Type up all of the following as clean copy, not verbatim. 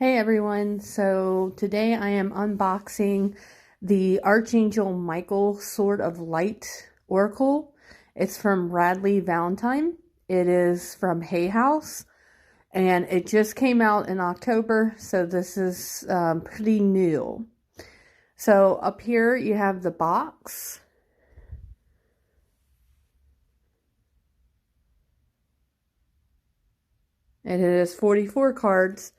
Hey everyone, so today I am unboxing the Archangel Michael Sword of Light Oracle. It's from Radley Valentine. It is from Hay House and it just came out in October, so this is pretty new. So up here you have the box. And it is 44 cards,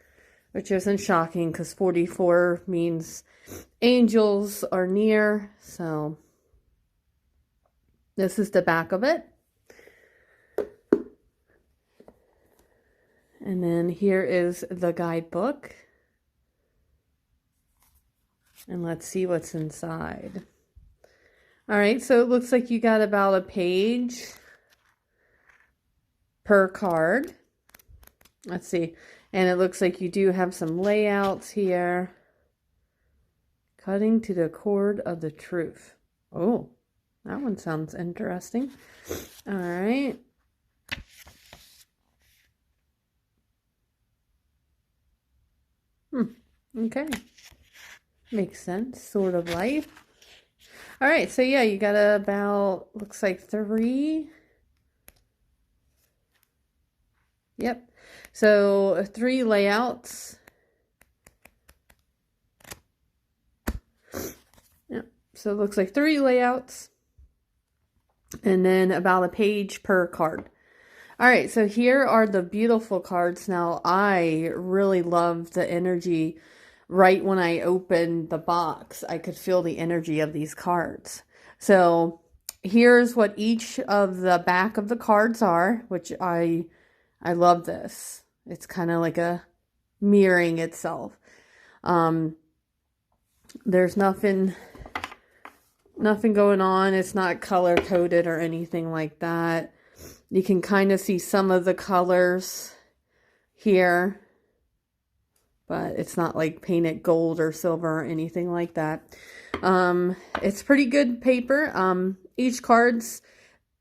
which isn't shocking because 44 means angels are near. So this is the back of it. And then here is the guidebook. And let's see what's inside. All right, so it looks like you got about a page per card. Let's see. And it looks like you do have some layouts here. Cutting to the cord of the truth. Oh, that one sounds interesting. All right. Okay. Makes sense. Sword of Life. All right, so yeah, you got about, looks like 3. Yep. So 3 layouts. Yep. So it looks like 3 layouts. And then about a page per card. All right, so here are the beautiful cards. Now, I really love the energy. Right when I opened the box, I could feel the energy of these cards. So here's what each of the back of the cards are, which I love this. It's kind of like a mirroring itself. There's nothing going on. It's not color coded or anything like that. You can kind of see some of the colors here, but it's not like painted gold or silver or anything like that. It's pretty good paper. Each card's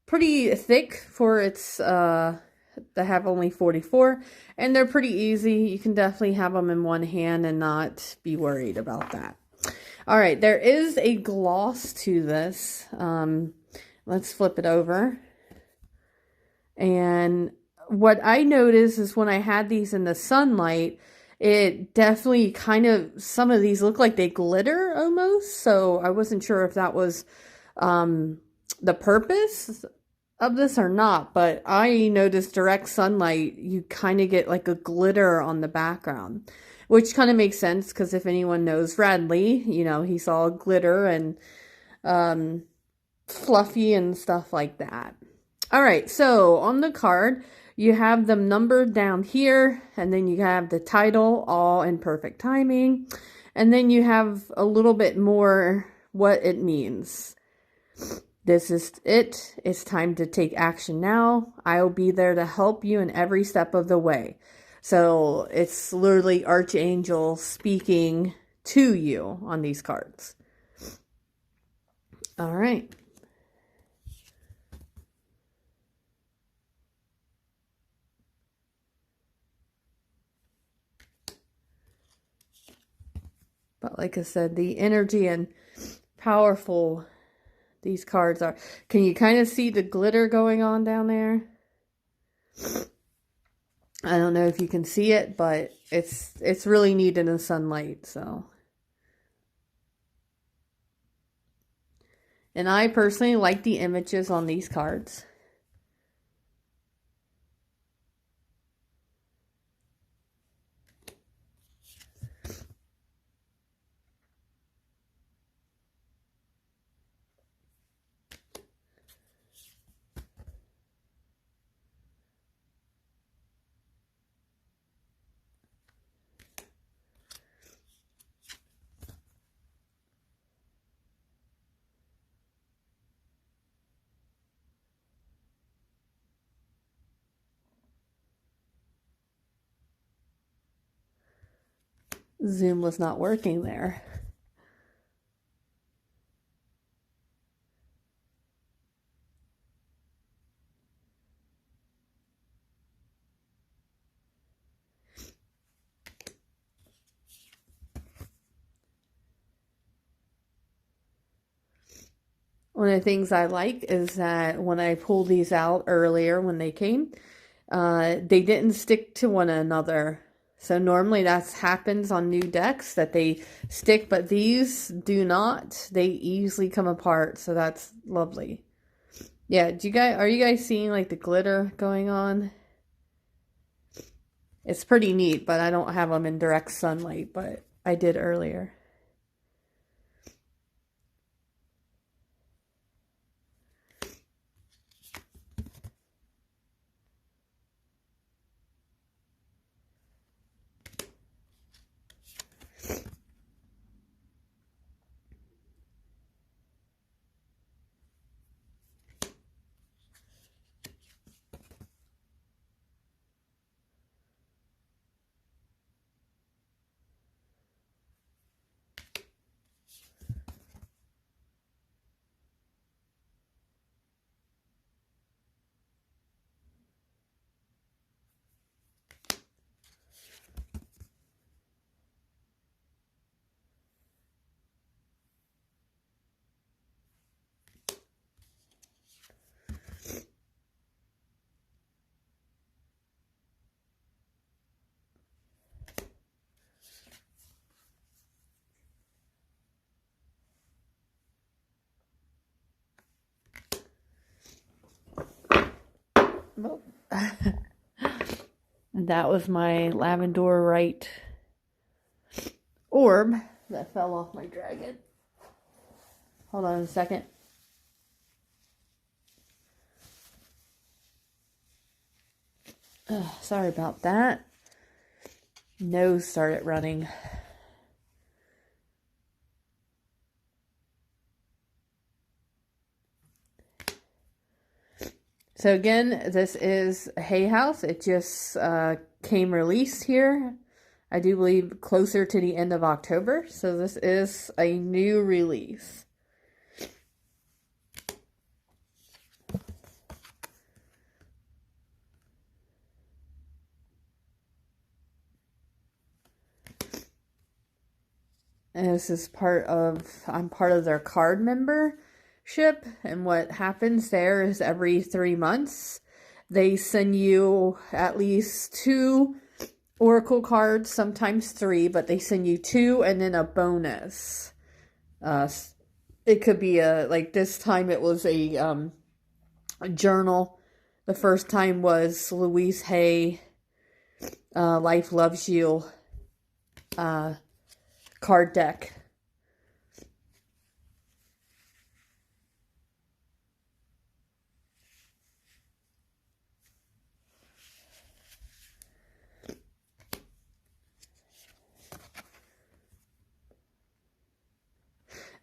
pretty thick for its, they have only 44, and they're pretty easy. You can definitely have them in one hand and not be worried about that. All right, there is a gloss to this. Let's flip it over. And what I noticed is when I had these in the sunlight, it definitely kind of, some of these look like they glitter almost. So I wasn't sure if that was the purpose of this or not. But I noticed direct sunlight, you kind of get like a glitter on the background, which kind of makes sense because if anyone knows Radley, you know, he saw glitter and fluffy and stuff like that. All right, so on the card, you have them numbered down here, and then you have the title, all in perfect timing, and then you have a little bit more what it means. This is it. It's time to take action now. I'll be there to help you in every step of the way. So it's literally Archangel speaking to you on these cards. All right. But like I said, the energy and powerful these cards are. Can you kind of see the glitter going on down there? I don't know if you can see it, but it's really neat in the sunlight, so. And I personally like the images on these cards. Zoom was not working there. One of the things I like is that when I pulled these out earlier when they came, they didn't stick to one another. So normally that happens on new decks that they stick, but these do not. They easily come apart, so that's lovely. Yeah, are you guys seeing like the glitter going on? It's pretty neat, but I don't have them in direct sunlight, but I did earlier. That was my lavendorite orb that fell off my dragon. Hold on a second. Sorry about that. Nose started running. So again, this is a Hay House. It just came released here, I do believe, closer to the end of October. So this is a new release. And this is I'm part of their card membership. And what happens there is every 3 months, they send you at least 2 Oracle cards, sometimes 3, but they send you 2 and then a bonus. It could be like this time it was a journal. The first time was Louise Hay, Life Loves You, card deck.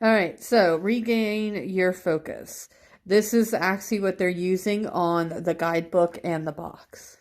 All right, so regain your focus. This is actually what they're using on the guidebook and the box.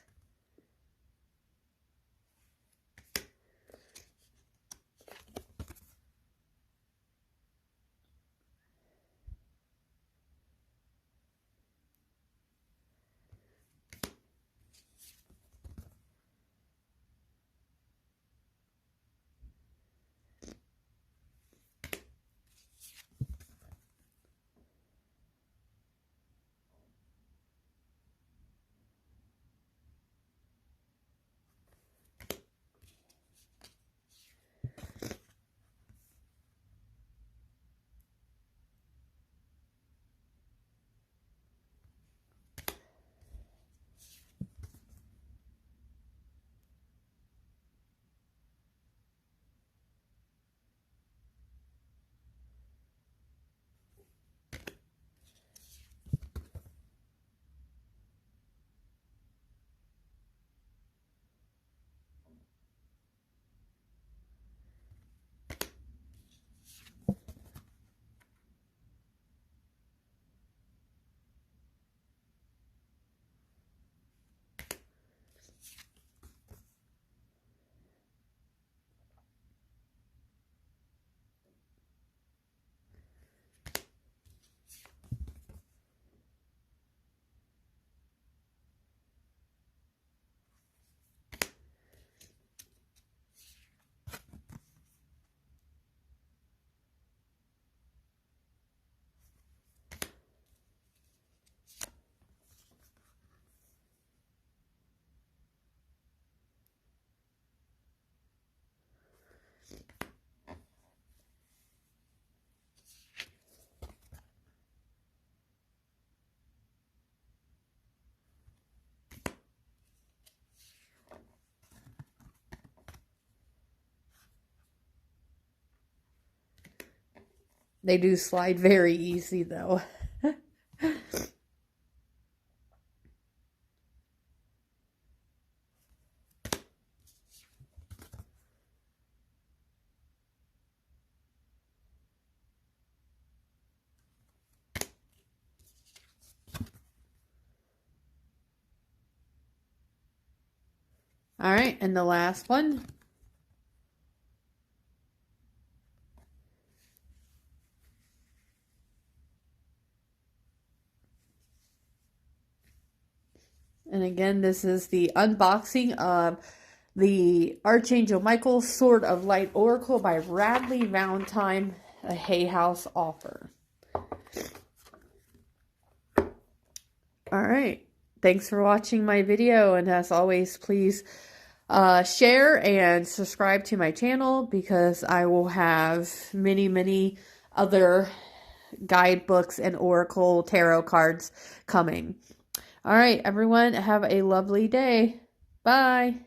They do slide very easy though. All right, and the last one. And again, this is the unboxing of the Archangel Michael Sword of Light Oracle by Radley Valentine, a Hay House offer. All right. Thanks for watching my video. And as always, please share and subscribe to my channel, because I will have many, many other guidebooks and oracle tarot cards coming. All right, everyone, have a lovely day. Bye.